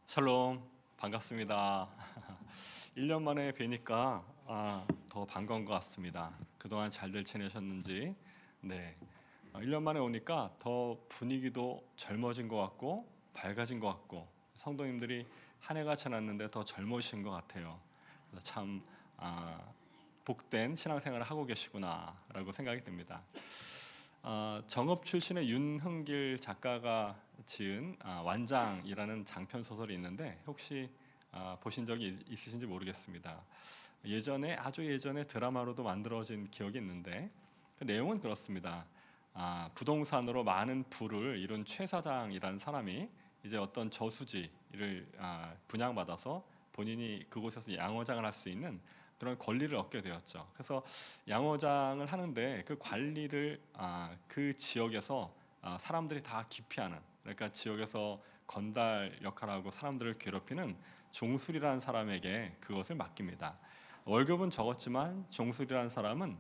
샬롬, 반갑습니다. 1년 만에 뵈니까 더 반가운 것 같습니다. 그동안 잘들 지내셨는지. 네, 1년 만에 오니까 더 분위기도 젊어진 것 같고 밝아진 것 같고 성도님들이 한 해가 지났는데 더 젊으신 것 같아요. 그래서 참 복된 신앙생활을 하고 계시구나라고 생각이 듭니다. 정읍 출신의 윤흥길 작가가 지은 완장이라는 장편 소설이 있는데 혹시 보신 적이 있으신지 모르겠습니다. 예전에 아주 예전에 드라마로도 만들어진 기억이 있는데 그 내용은 그렇습니다. 부동산으로 많은 부를 이룬 최 사장이라는 사람이 이제 어떤 저수지를 분양받아서 본인이 그곳에서 양어장을 할 수 있는 그런 권리를 얻게 되었죠. 그래서 양어장을 하는데 그 관리를 그 지역에서 사람들이 다 기피하는, 그러니까 지역에서 건달 역할하고 사람들을 괴롭히는 종술이라는 사람에게 그것을 맡깁니다. 월급은 적었지만 종술이라는 사람은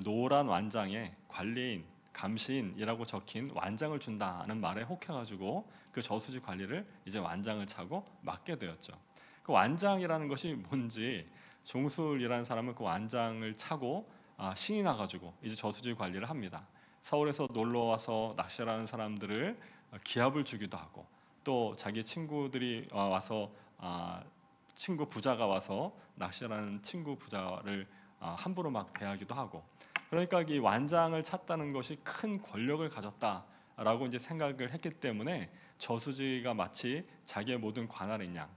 노란 완장에 관리인, 감시인이라고 적힌 완장을 준다는 말에 혹해가지고 그 저수지 관리를 이제 완장을 차고 맡게 되었죠. 그 완장이라는 것이 뭔지, 종술이라는 사람은 그 완장을 차고 신이 나가지고 이제 저수지 관리를 합니다. 서울에서 놀러 와서 낚시를 하는 사람들을 기합을 주기도 하고, 또 자기 친구들이 와서 친구 부자가 와서 낚시를 하는 친구 부자를 함부로 막 대하기도 하고, 그러니까 이 완장을 찼다는 것이 큰 권력을 가졌다라고 이제 생각을 했기 때문에 저수지가 마치 자기의 모든 관할인 양,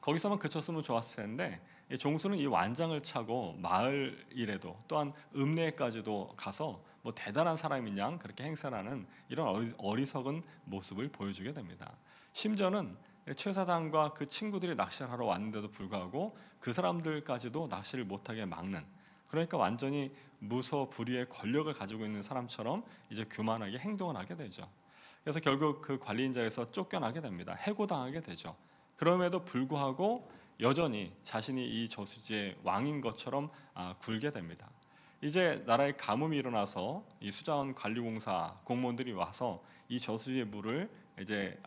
거기서만 그쳤으면 좋았을 텐데 이 종수는 이 완장을 차고 마을 일에도 또한 읍내까지도 가서 뭐 대단한 사람인 양 그렇게 행세하는 이런 어리석은 모습을 보여주게 됩니다. 심지어는 최 사장과 그 친구들이 낚시를 하러 왔는데도 불구하고 그 사람들까지도 낚시를 못하게 막는, 그러니까 완전히 무소불위의 권력을 가지고 있는 사람처럼 이제 교만하게 행동을 하게 되죠. 그래서 결국 그 관리인 자리에서 쫓겨나게 됩니다. 해고당하게 되죠. 그럼에도 불구하고 여전히 자신이 이 저수지의 왕인 것처럼 굴게 됩니다. 이제 나라에 가뭄이 일어나서 이 수자원관리공사 공무원들이 와서 이 저수지의 물을 이제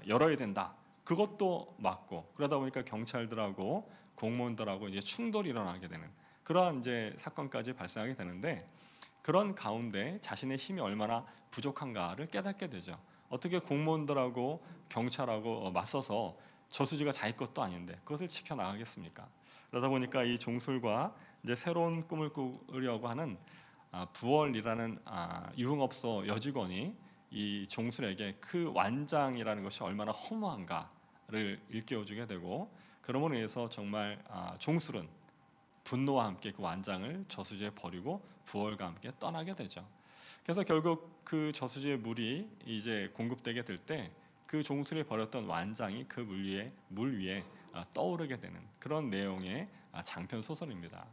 열어야 된다. 그것도 막고, 그러다 보니까 경찰들하고 공무원들하고 이제 충돌이 일어나게 되는 그러한 이제 사건까지 발생하게 되는데, 그런 가운데 자신의 힘이 얼마나 부족한가를 깨닫게 되죠. 어떻게 공무원들하고 경찰하고 맞서서 저수지가 자기 것도 아닌데 그것을 지켜나가겠습니까? 그러다 보니까 이 종술과 이제 새로운 꿈을 꾸려고 하는 부월이라는 유흥업소 여직원이 이 종술에게 그 완장이라는 것이 얼마나 허무한가를 일깨워주게 되고, 그러므로 인해서 정말 종술은 분노와 함께 그 완장을 저수지에 버리고 부월과 함께 떠나게 되죠. 그래서 결국 그 저수지의 물이 이제 공급되게 될 때 그 종술이 버렸던 완장이 그 물 위에 떠오르게 되는 그런 내용의 장편 소설입니다.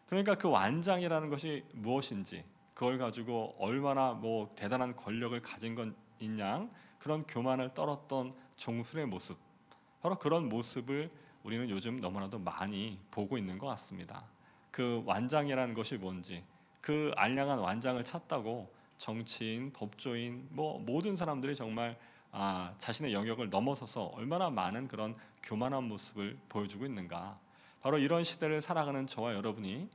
그러니까 그 완장이라는 것이 무엇인지, 그걸 가지고 얼마나 뭐 대단한 권력을 가진 것인 양 그런 교만을 떨었던 종술의 모습, 바로 그런 모습을 우리는 요즘 너무나도 많이 보고 있는 것 같습니다. 그 완장이라는 것이 뭔지, 그 알량한 완장을 찾다고 정치인, 법조인, 뭐 모든 사람들이 정말 자신의 영역을 넘어서서 얼마나 많은 그런 교만한 모습을 보여주고 있는가. 바로 이런 시대를 살아가는 저와 여러분이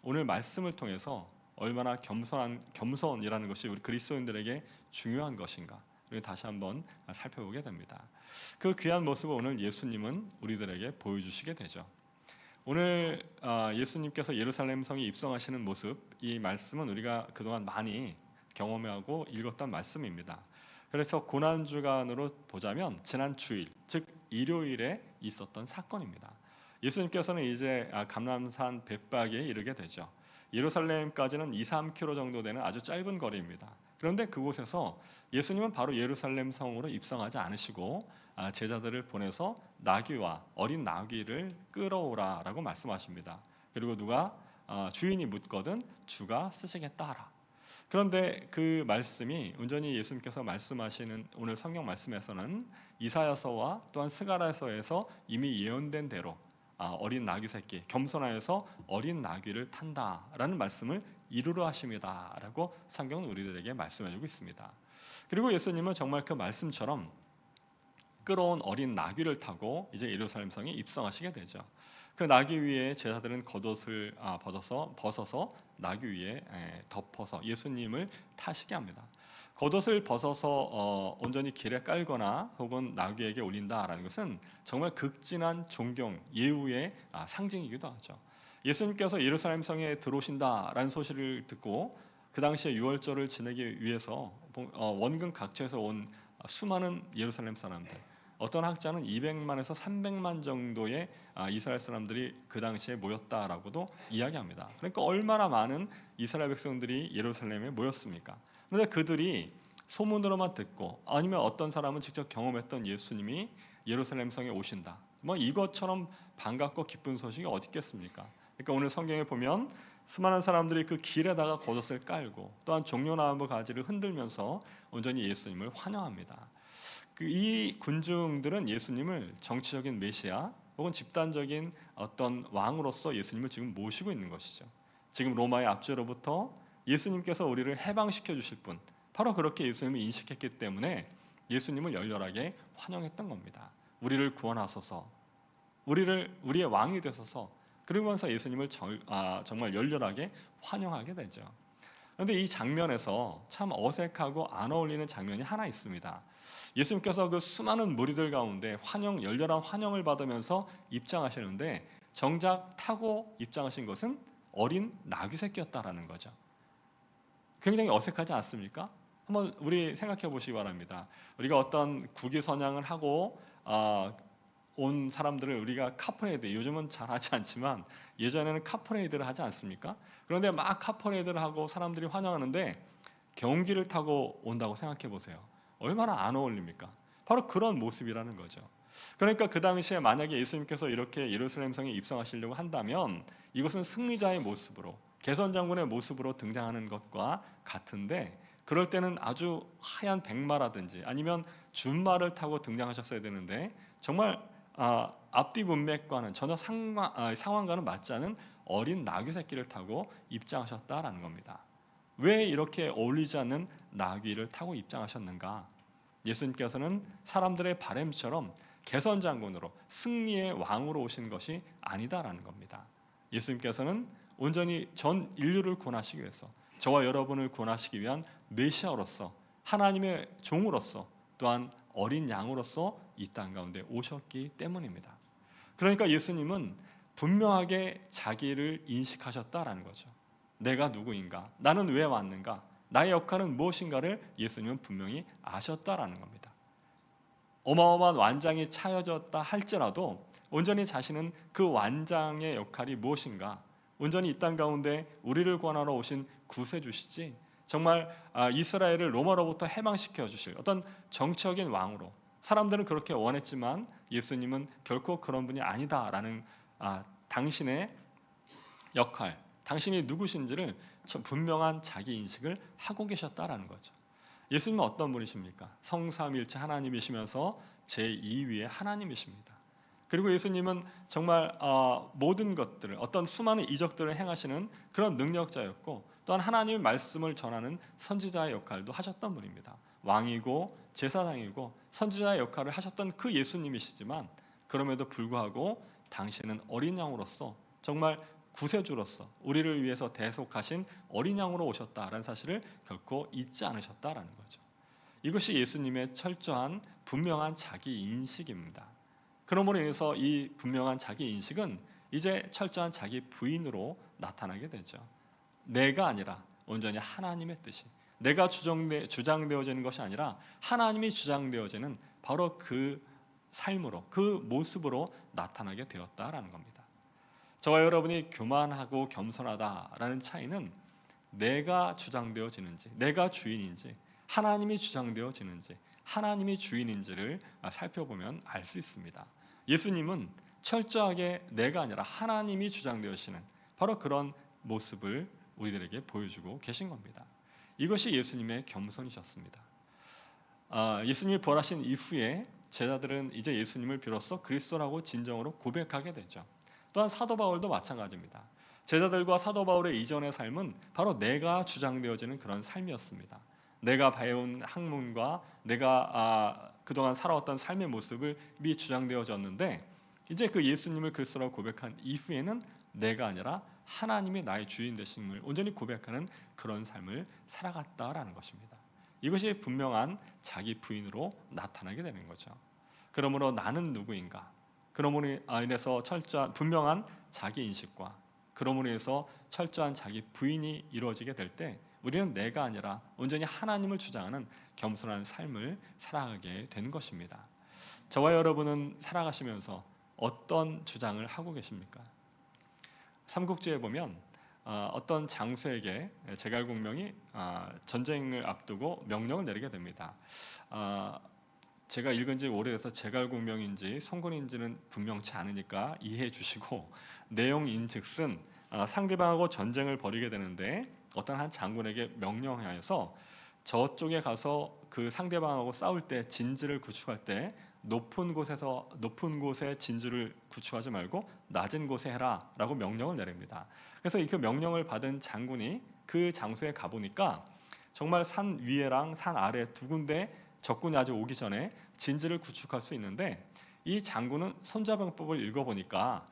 오늘 말씀을 통해서 얼마나 겸손이라는 것이 우리 그리스도인들에게 중요한 것인가, 우리 다시 한번 살펴보게 됩니다. 그 귀한 모습을 오늘 예수님은 우리들에게 보여주시게 되죠. 오늘 예수님께서 예루살렘 성에 입성하시는 모습, 이 말씀은 우리가 그동안 많이 경험하고 읽었던 말씀입니다. 그래서 고난주간으로 보자면 지난 주일, 즉 일요일에 있었던 사건입니다. 예수님께서는 이제 감람산 bet박에 이르게 되죠. 예루살렘까지는 2-3km 정도 되는 아주 짧은 거리입니다. 그런데 그곳에서 예수님은 바로 예루살렘 성으로 입성하지 않으시고 제자들을 보내서 나귀와 어린 나귀를 끌어오라라고 말씀하십니다. 그리고 누가 주인이 묻거든 주가 쓰시겠다 하라. 그런데 그 말씀이 온전히 예수님께서 말씀하시는 오늘 성경 말씀에서는 이사야서와 또한 스가랴서에서 이미 예언된 대로 어린 나귀 새끼, 겸손하여서 어린 나귀를 탄다라는 말씀을 이루려 하심이다라고 성경은 우리들에게 말씀해주고 있습니다. 그리고 예수님은 정말 그 말씀처럼 끌어온 어린 나귀를 타고 이제 예루살렘 성에 입성하시게 되죠. 그 나귀 위에 제자들은 겉옷을 벗어서 나귀 위에 덮어서 예수님을 타시게 합니다. 겉옷을 벗어서 온전히 길에 깔거나 혹은 나귀에게 올린다라는 것은 정말 극진한 존경, 예우의 상징이기도 하죠. 예수님께서 예루살렘 성에 들어오신다라는 소식을 듣고 그 당시에 유월절을 지내기 위해서 원근 각처에서 온 수많은 예루살렘 사람들, 어떤 학자는 200만에서 300만 정도의 이스라엘 사람들이 그 당시에 모였다라고도 이야기합니다. 그러니까 얼마나 많은 이스라엘 백성들이 예루살렘에 모였습니까? 그런데 그들이 소문으로만 듣고 아니면 어떤 사람은 직접 경험했던 예수님이 예루살렘 성에 오신다, 뭐 이것처럼 반갑고 기쁜 소식이 어디 있겠습니까? 그러니까 오늘 성경에 보면 수많은 사람들이 그 길에다가 겉옷을 깔고 또한 종려나무 가지를 흔들면서 온전히 예수님을 환영합니다. 이 군중들은 예수님을 정치적인 메시아 혹은 집단적인 어떤 왕으로서 예수님을 지금 모시고 있는 것이죠. 지금 로마의 압제로부터 예수님께서 우리를 해방시켜 주실 분, 바로 그렇게 예수님을 인식했기 때문에 예수님을 열렬하게 환영했던 겁니다. 우리를 구원하소서, 우리의 왕이 되소서, 그러면서 예수님을 정말 열렬하게 환영하게 되죠. 그런데 이 장면에서 참 어색하고 안 어울리는 장면이 하나 있습니다. 예수님께서 그 수많은 무리들 가운데 열렬한 환영을 받으면서 입장하시는데 정작 타고 입장하신 것은 어린 나귀 새끼였다라는 거죠. 굉장히 어색하지 않습니까? 한번 우리 생각해 보시기 바랍니다. 우리가 어떤 국위선양을 하고 온 사람들을 우리가 카퍼레이드, 요즘은 잘 하지 않지만 예전에는 카퍼레이드를 하지 않습니까? 그런데 막 카퍼레이드를 하고 사람들이 환영하는데 경기를 타고 온다고 생각해 보세요. 얼마나 안 어울립니까? 바로 그런 모습이라는 거죠. 그러니까 그 당시에 만약에 예수님께서 이렇게 예루살렘 성에 입성하시려고 한다면 이것은 승리자의 모습으로, 개선 장군의 모습으로 등장하는 것과 같은데, 그럴 때는 아주 하얀 백마라든지 아니면 준마를 타고 등장하셨어야 되는데 정말 앞뒤 문맥과는 전혀 상황과는 맞지 않은 어린 나귀 새끼를 타고 입장하셨다라는 겁니다. 왜 이렇게 어울리지 않는 나귀를 타고 입장하셨는가? 예수님께서는 사람들의 바램처럼 개선 장군으로, 승리의 왕으로 오신 것이 아니다라는 겁니다. 예수님께서는 온전히 전 인류를 구원하시기 위해서, 저와 여러분을 구원하시기 위한 메시아로서, 하나님의 종으로서, 또한 어린 양으로서 이 땅 가운데 오셨기 때문입니다. 그러니까 예수님은 분명하게 자기를 인식하셨다라는 거죠. 내가 누구인가? 나는 왜 왔는가? 나의 역할은 무엇인가를 예수님은 분명히 아셨다라는 겁니다. 어마어마한 완장이 차여졌다 할지라도 온전히 자신은 그 완장의 역할이 무엇인가, 온전히 이 땅 가운데 우리를 구원하러 오신 구세주시지, 정말 이스라엘을 로마로부터 해방시켜 주실 어떤 정치적인 왕으로, 사람들은 그렇게 원했지만 예수님은 결코 그런 분이 아니다라는 당신의 역할, 당신이 누구신지를 분명한 자기 인식을 하고 계셨다라는 거죠. 예수님은 어떤 분이십니까? 성삼일체 하나님이시면서 제2위의 하나님이십니다. 그리고 예수님은 정말 모든 것들을, 어떤 수많은 이적들을 행하시는 그런 능력자였고, 또한 하나님의 말씀을 전하는 선지자의 역할도 하셨던 분입니다. 왕이고 제사장이고 선지자의 역할을 하셨던 그 예수님이시지만, 그럼에도 불구하고 당신은 어린 양으로서, 정말 구세주로서 우리를 위해서 대속하신 어린 양으로 오셨다라는 사실을 결코 잊지 않으셨다라는 거죠. 이것이 예수님의 철저한 분명한 자기 인식입니다. 그러므로 인해서 이 분명한 자기 인식은 이제 철저한 자기 부인으로 나타나게 되죠. 내가 아니라 온전히 하나님의 뜻이, 내가 주장되어지는 것이 아니라 하나님이 주장되어지는 바로 그 삶으로, 그 모습으로 나타나게 되었다라는 겁니다. 저와 여러분이 교만하고 겸손하다라는 차이는 내가 주장되어지는지, 내가 주인인지, 하나님이 주장되어지는지, 하나님이 주인인지를 살펴보면 알 수 있습니다. 예수님은 철저하게 내가 아니라 하나님이 주장되어지는 바로 그런 모습을 우리들에게 보여주고 계신 겁니다. 이것이 예수님의 겸손이셨습니다. 예수님이 부활하신 이후에 제자들은 이제 예수님을 비로소 그리스도라고 진정으로 고백하게 되죠. 또한 사도 바울도 마찬가지입니다. 제자들과 사도 바울의 이전의 삶은 바로 내가 주장되어지는 그런 삶이었습니다. 내가 배운 학문과 내가 그동안 살아왔던 삶의 모습이 주장되어졌는데 이제 그 예수님을 그리스도라고 고백한 이후에는 내가 아니라 하나님이 나의 주인 되심을 온전히 고백하는 그런 삶을 살아갔다라는 것입니다. 이것이 분명한 자기 부인으로 나타나게 되는 거죠. 그러므로 나는 누구인가? 그러므로 인해서 철저한 분명한 자기 인식과 그러므로 인해서 철저한 자기 부인이 이루어지게 될 때 우리는 내가 아니라 온전히 하나님을 주장하는 겸손한 삶을 살아가게 되는 것입니다. 저와 여러분은 살아가시면서 어떤 주장을 하고 계십니까? 삼국지에 보면 어떤 장수에게 제갈공명이 전쟁을 앞두고 명령을 내리게 됩니다. 제가 읽은 지 오래돼서 제갈공명인지 송군인지는 분명치 않으니까 이해해 주시고 내용인즉슨 상대방하고 전쟁을 벌이게 되는데 어떤 한 장군에게 명령하여서 저쪽에 가서 그 상대방하고 싸울 때 진지를 구축할 때 높은 곳에 진주를 구축하지 말고 낮은 곳에 해라라고 명령을 내립니다. 그래서 그 명령을 받은 장군이 그 장소에 가보니까 정말 산 위에랑 산 아래 두 군데 적군이 아직 오기 전에 진지를 구축할 수 있는데 이 장군은 손자병법을 읽어보니까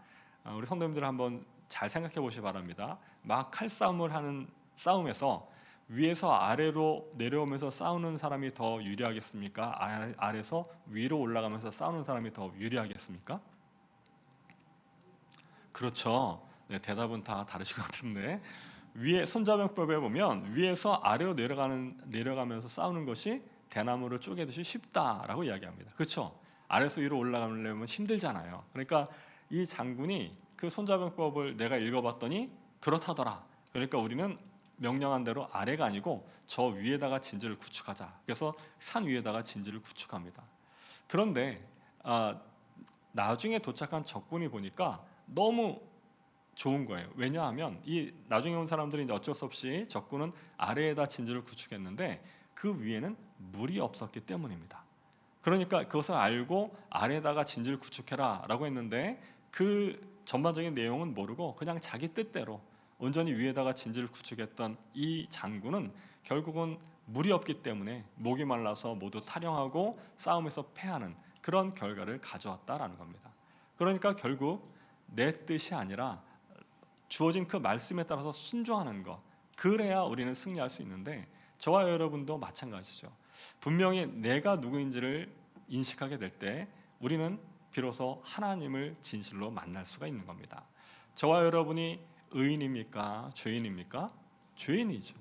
우리 성도님들 한번 잘 생각해 보시기 바랍니다. 막 칼싸움을 하는 싸움에서 위에서 아래로 내려오면서 싸우는 사람이 더 유리하겠습니까? 아래에서 위로 올라가면서 싸우는 사람이 더 유리하겠습니까? 그렇죠. 네, 대답은 다 다르실 것 같은데 위에 손자병법에 보면 위에서 아래로 내려가면서 싸우는 것이 대나무를 쪼개듯이 쉽다라고 이야기합니다. 그렇죠? 아래에서 위로 올라가려면 힘들잖아요. 그러니까 이 장군이 그 손자병법을 내가 읽어봤더니 그렇다더라. 그러니까 우리는 명령한 대로 아래가 아니고 저 위에다가 진지를 구축하자. 그래서 산 위에다가 진지를 구축합니다. 그런데 나중에 도착한 적군이 보니까 너무 좋은 거예요. 왜냐하면 이 나중에 온 사람들이 이제 어쩔 수 없이 적군은 아래에다 진지를 구축했는데 그 위에는 물이 없었기 때문입니다. 그러니까 그것을 알고 아래에다가 진지를 구축해라라고 했는데 그 전반적인 내용은 모르고 그냥 자기 뜻대로 온전히 위에다가 진지를 구축했던 이 장군은 결국은 물이 없기 때문에 목이 말라서 모두 탈영하고 싸움에서 패하는 그런 결과를 가져왔다라는 겁니다. 그러니까 결국 내 뜻이 아니라 주어진 그 말씀에 따라서 순종하는 것, 그래야 우리는 승리할 수 있는데 저와 여러분도 마찬가지죠. 분명히 내가 누구인지를 인식하게 될 때 우리는 비로소 하나님을 진실로 만날 수가 있는 겁니다. 저와 여러분이 의인입니까? 죄인입니까? 죄인이죠.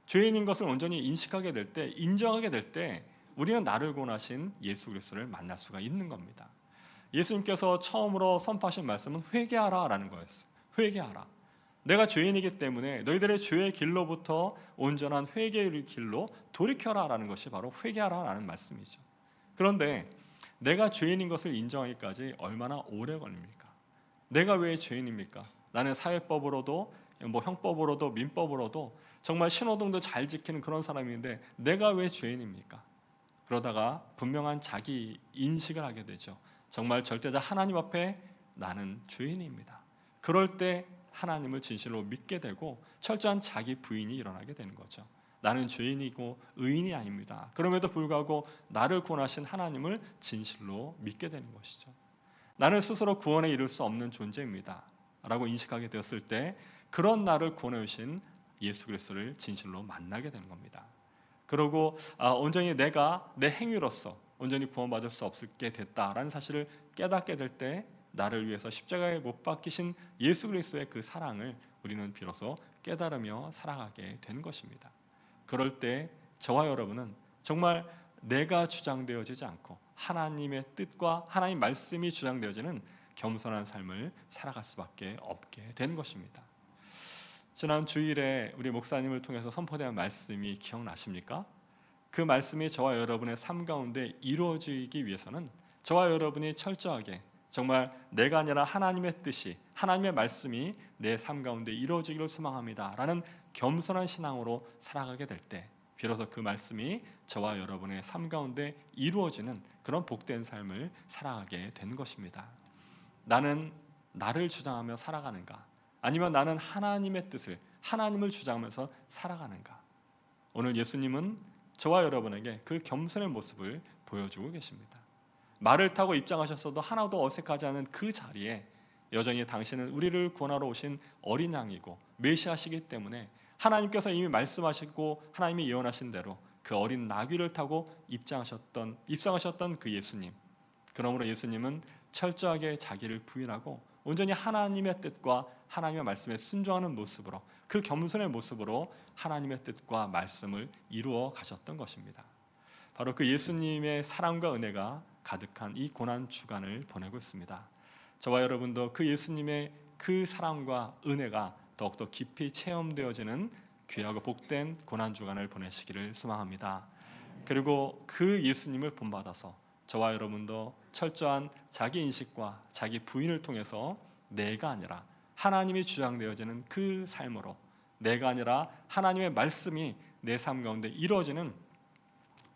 죄인인 것을 온전히 인식하게 될 때, 인정하게 될 때 우리는 나를 구원하신 예수 그리스도를 만날 수가 있는 겁니다. 예수님께서 처음으로 선포하신 말씀은 회개하라라는 거였어요. 회개하라. 내가 죄인이기 때문에 너희들의 죄의 길로부터 온전한 회개의 길로 돌이켜라라는 것이 바로 회개하라라는 말씀이죠. 그런데 내가 죄인인 것을 인정하기까지 얼마나 오래 걸립니까? 내가 왜 죄인입니까? 나는 사회법으로도 형법으로도 민법으로도 정말 신호등도 잘 지키는 그런 사람인데 내가 왜 죄인입니까? 그러다가 분명한 자기 인식을 하게 되죠. 정말 절대자 하나님 앞에 나는 죄인입니다. 그럴 때 하나님을 진실로 믿게 되고 철저한 자기 부인이 일어나게 되는 거죠. 나는 죄인이고 의인이 아닙니다. 그럼에도 불구하고 나를 구원하신 하나님을 진실로 믿게 되는 것이죠. 나는 스스로 구원에 이를 수 없는 존재입니다. 라고 인식하게 되었을 때 그런 나를 구원해 주신 예수 그리스도를 진실로 만나게 되는 겁니다. 그리고 온전히 내가 내 행위로서 온전히 구원받을 수 없게 됐다라는 사실을 깨닫게 될 때 나를 위해서 십자가에 못 박히신 예수 그리스도의 그 사랑을 우리는 비로소 깨달으며 살아가게 되는 것입니다. 그럴 때 저와 여러분은 정말 내가 주장되어지지 않고 하나님의 뜻과 하나님 말씀이 주장되어지는 겸손한 삶을 살아갈 수밖에 없게 되는 것입니다. 지난 주일에 우리 목사님을 통해서 선포된 말씀이 기억나십니까? 그 말씀이 저와 여러분의 삶 가운데 이루어지기 위해서는 저와 여러분이 철저하게 정말 내가 아니라 하나님의 뜻이 하나님의 말씀이 내 삶 가운데 이루어지기를 소망합니다 라는 겸손한 신앙으로 살아가게 될 때 비로소 그 말씀이 저와 여러분의 삶 가운데 이루어지는 그런 복된 삶을 살아가게 되는 것입니다. 나는 나를 주장하며 살아가는가? 아니면 나는 하나님의 뜻을 하나님을 주장하면서 살아가는가? 오늘 예수님은 저와 여러분에게 그 겸손의 모습을 보여주고 계십니다. 말을 타고 입장하셨어도 하나도 어색하지 않은 그 자리에 여전히 당신은 우리를 구원하러 오신 어린 양이고 메시아시기 때문에 하나님께서 이미 말씀하시고 하나님이 예언하신 대로 그 어린 나귀를 타고 입성하셨던 그 예수님. 그러므로 예수님은 철저하게 자기를 부인하고 온전히 하나님의 뜻과 하나님의 말씀에 순종하는 모습으로, 그 겸손의 모습으로 하나님의 뜻과 말씀을 이루어 가셨던 것입니다. 바로 그 예수님의 사랑과 은혜가 가득한 이 고난 주간을 보내고 있습니다. 저와 여러분도 그 예수님의 그 사랑과 은혜가 더욱더 깊이 체험되어지는 귀하고 복된 고난 주간을 보내시기를 소망합니다. 그리고 그 예수님을 본받아서 저와 여러분도 철저한 자기 인식과 자기 부인을 통해서 내가 아니라 하나님이 주장되어지는 그 삶으로, 내가 아니라 하나님의 말씀이 내 삶 가운데 이루어지는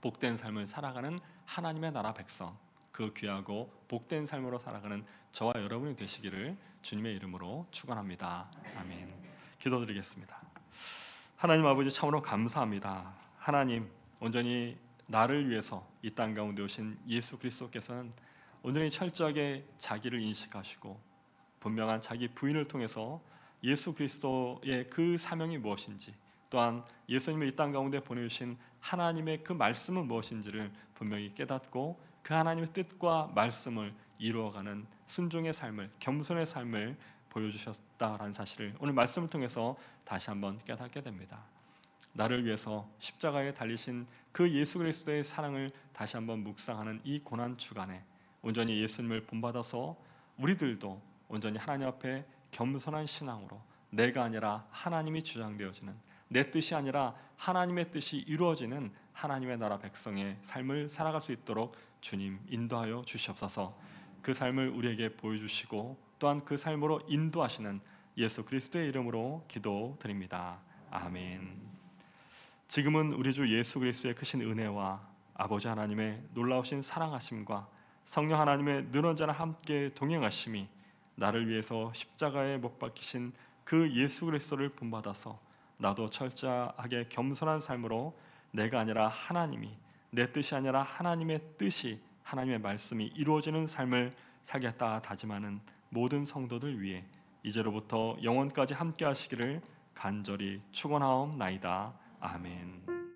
복된 삶을 살아가는 하나님의 나라 백성, 그 귀하고 복된 삶으로 살아가는 저와 여러분이 되시기를 주님의 이름으로 축원합니다. 아멘. 기도드리겠습니다. 하나님 아버지, 참으로 감사합니다. 하나님, 온전히 나를 위해서 이 땅 가운데 오신 예수 그리스도께서는 온전히 철저하게 자기를 인식하시고 분명한 자기 부인을 통해서 예수 그리스도의 그 사명이 무엇인지, 또한 예수님을 이 땅 가운데 보내주신 하나님의 그 말씀은 무엇인지를 분명히 깨닫고 그 하나님의 뜻과 말씀을 이루어가는 순종의 삶을, 겸손의 삶을 보여주셨다라는 사실을 오늘 말씀을 통해서 다시 한번 깨닫게 됩니다. 나를 위해서 십자가에 달리신 그 예수 그리스도의 사랑을 다시 한번 묵상하는 이 고난 주간에 온전히 예수님을 본받아서 우리들도 온전히 하나님 앞에 겸손한 신앙으로 내가 아니라 하나님이 주장되어지는, 내 뜻이 아니라 하나님의 뜻이 이루어지는 하나님의 나라 백성의 삶을 살아갈 수 있도록 주님 인도하여 주시옵소서. 그 삶을 우리에게 보여주시고 또한 그 삶으로 인도하시는 예수 그리스도의 이름으로 기도드립니다. 아멘. 지금은 우리 주 예수 그리스도의 크신 은혜와 아버지 하나님의 놀라우신 사랑하심과 성령 하나님의 늘 언제나 함께 동행하심이 나를 위해서 십자가에 못 박히신 그 예수 그리스도를 본받아서 나도 철저하게 겸손한 삶으로 내가 아니라 하나님이, 내 뜻이 아니라 하나님의 뜻이, 하나님의 말씀이 이루어지는 삶을 살겠다 다짐하는 모든 성도들 위해 이제로부터 영원까지 함께 하시기를 간절히 축원하옵나이다. 아멘.